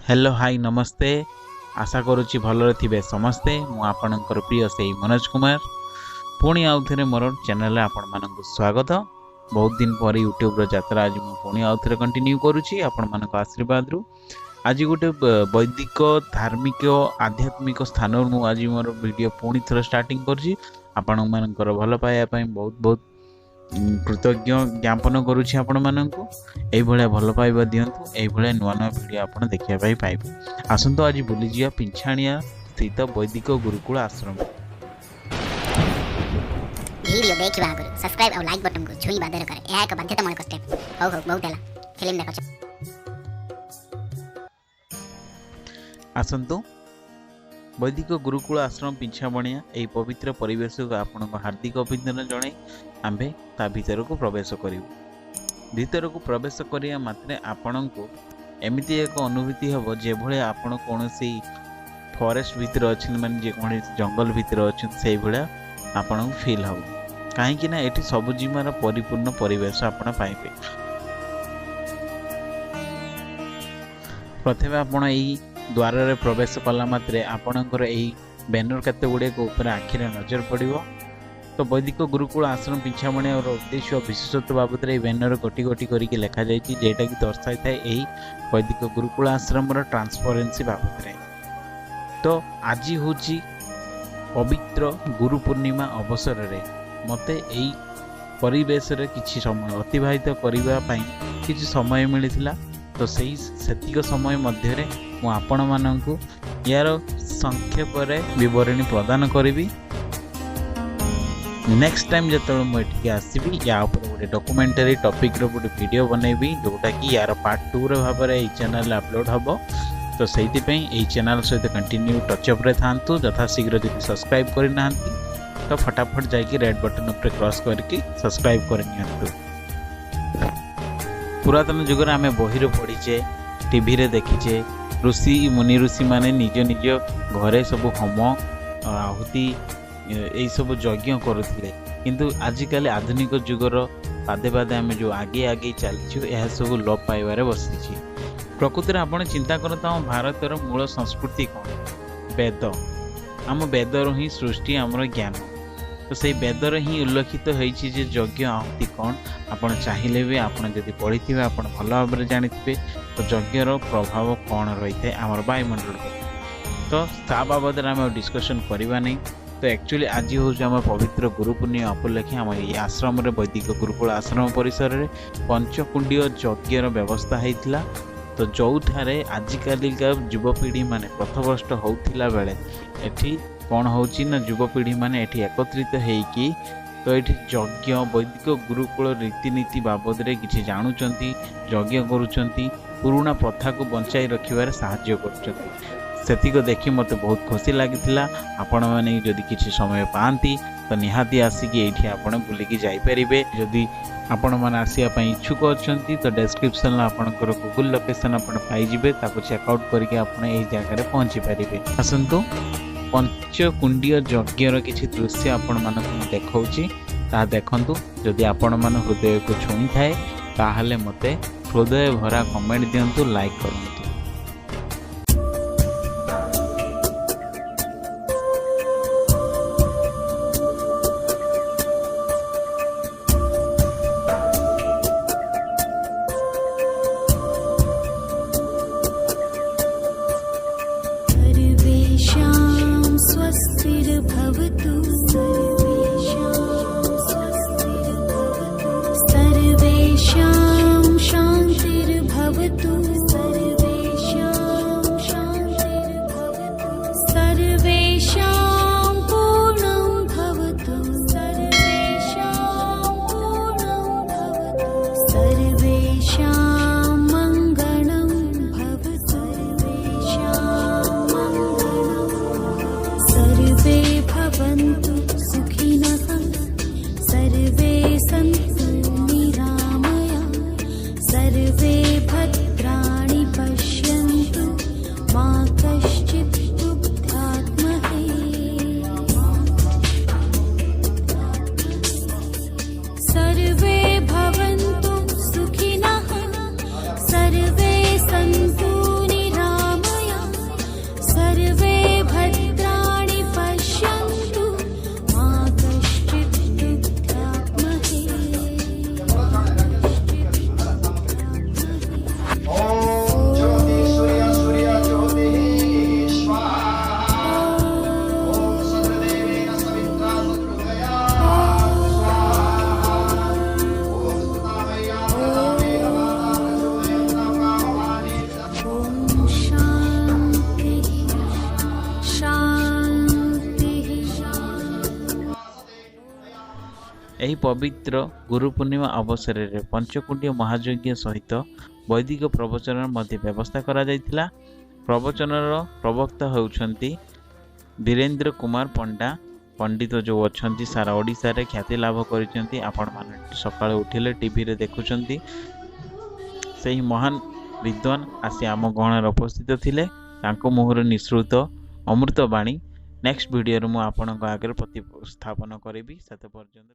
Hello hi नमस्ते। आशा करुच्ची भलरे थिबे समस्ते। मु आपणकर प्रिय से मनोज कुमार पुणी आउ थे मोर चैनल आपण मानक स्वागत। बहुत दिन पर यूट्यूब यात्रा आज मुझे पुणी आउ थे कंटिन्यू करुच्ची आपण मानक आशीर्वाद रु। आज गोटे वैदिक धार्मिक आध्यात्मिक स्थान आज मोर वीडियो पुणी थर स्टार्टिंग करछि। आपण मानकर भल पाइबा बहुत बहुत कृतज्ञ ज्ञापन करुच्ची आपण मानकु एभलिया भल पाइबा दियंतु। एभलिया नुआ नुआ वीडियो आपण देखिया पाई पाइबे। आसंतो आज बुली जिया पिंछाणिया स्थित वैदिक गुरुकुल आश्रम। वीडियो देखिबा आगु सब्सक्राइब और लाइक बटन को छुई बादर करे। यह एक बाध्यतामूलक स्टेप। हो बहुत हैला फिल्म देखो। आसंतो वैदिक गुरुकुल आश्रम पिंछाबणिया यही पवित्र परिवेश को आपण हार्दिक अभिनंदन जणाई आंबे ता भीतर को प्रवेश करिवु। भीतर को प्रवेश करिया मात्रे आपण को एमिति एक अनुभूति हबो जे भले आपण कोनोसी फॉरेस्ट भीतर अछि माने जे कोन जंगल भीतर अछि सेही भले आपण फील हबो। काहे कि ना एठी सब जीवार परिपूर्ण परिवेश आपण पाइबे। प्रथमे आपण एही द्वार रे प्रवेश कला मात्रे आपणकर एही बैनर केते गुडे को ऊपर आखिरे नजर पड़िबो। तो वैदिक गुरुकुल आश्रम पिंछामणि और उद्देश्य और विशेषत्व बाबद बैनर गोटी गोटी करके लिखा जाए जेटा कि दर्शाई थाए यही वैदिक गुरुकुल आश्रम ट्रांसपेरेंसी बाबद रे। तो आज हूँ पवित्र गुरु पूर्णिमा अवसर रे मते यही परिवेश रे किछि समय अतिबाहित करबा पई किछि समय मिलिथिला। तो सही सेतिक समय मध्य रे मु आपण माननकु यार संक्षेप रे विवरणी प्रदान करिवि। नेक्स्ट टाइम जो मुझे आसबि या गोटे डॉक्यूमेंटरी टॉपिक रो गोटे वीडियो बनैबी जोटा कि यार पार्ट 2 रे भाव में चैनल अपलोड हम। तो से चैनल सहित कंटिन्यू टचअप रे थांतु। यथा शीघ्र जब सब्सक्राइब करना तो फटाफट जाकि रेड बटन उपर क्रॉस करके सब्सक्राइब करनी। पुरातन जुगर आम बही पढ़ीचे टीवी रे देखीचे ऋषि मुनि ऋषि माने निज निज घरे सब होम आहुति यही सब यज्ञ करुले। किंतु आजिकल आधुनिक जुगर पादे पादे आम जो आगे आगे चलचु यह सब लोप पाइबारे बसी। प्रकृति में आपड़ चिंता करता आम भारतर मूल संस्कृति कौन वेद। आम वेदर ही सृष्टि आमर ज्ञान। तो से वेदर ही उल्लेखित होती यज्ञ आहुति कौन आपड़ चाहिए भी आपड़ जब पढ़ी थे आप भल भाव में जानी थे। तो यज्ञर प्रभाव कौन रही है आमर वायुमंडल। तो ता बाबद आम डिस्कसन करवा नहीं। तो एक्चुअली आज हूँ आम पवित्र गुरु पूर्णिमा उपलक्षे आम ये आश्रम वैदिक गुरुकुल आश्रम परिसर में पंचकुंडीय यज्ञर व्यवस्था होता। तो जो ठारे आजिकालिका युवपीढ़ी माने पथभ्रष्ट होता बेले एठी कौन होची ना युवपीढ़ी माने एठी एकत्रित होइकी तो ये यज्ञ वैदिक गुरुकुल रीतिनीति बाबद रे किछि जानुचंती यज्ञ करुचंती पुराना प्रथा को बंचाई रखिबार सहाय्य करुचंती। सेतिक देखी मत बहुत खुशी लगी। आपण मैंने जदि किसी समय पाती तो निहाती आसिकी ये आपड़ बुलिकी जापरें। जदि आपण मैंने आसवाप इच्छुक अच्छा तो डेस्क्रिप्शन आपंकर गूगल लोकेशन आप पाइबे चेकआउट करके आप जगह पहुँची पारे। आसतु पंचकुंडीय यज्ञर किसी दृश्य आपण मानक देखौछि ता देखंतु। जदि आपण मन हृदय को छुई थाए ताहले मते हृदय भरा कमेंट दियंतु, लाइक करंतु। सर्वेषां शान्तिर्भवतु सर्वेषां ଏହି ପବିତ୍ର ଗୁରୁ ପୂର୍ଣ୍ଣିମା ଅବସରରେ ପଞ୍ଚକୁଣ୍ଡୀୟ ମହାଯଜ୍ଞ ସହିତ ବୈଦିକ ପ୍ରବଚନର ମଧ୍ୟ ବ୍ୟବସ୍ଥା କରାଯାଇଥିଲା। ପ୍ରବଚନର ପ୍ରବକ୍ତା ହେଉଛନ୍ତି ବୀରେନ୍ଦ୍ର କୁମାର ପଣ୍ଡା। ପଣ୍ଡିତ ଯେଉଁ ଅଛନ୍ତି ସାରା ଓଡ଼ିଶାରେ ଖ୍ୟାତି ଲାଭ କରିଛନ୍ତି। ଆପଣମାନେ ସକାଳୁ ଉଠିଲେ ଟିଭିରେ ଦେଖୁଛନ୍ତି, ସେହି ମହାନ ବିଦ୍ୱାନ ଆସି ଆମ ଗହଣରେ ଉପସ୍ଥିତ ଥିଲେ। ତାଙ୍କ ମୁହଁରୁ ନିଃସୃତ ଅମୃତ ବାଣୀ ନେକ୍ସଟ ଭିଡ଼ିଓରେ ମୁଁ ଆପଣଙ୍କ ଆଗରେ ପ୍ରତିସ୍ଥାପନ କରିବି। ସେତେ ପର୍ଯ୍ୟନ୍ତ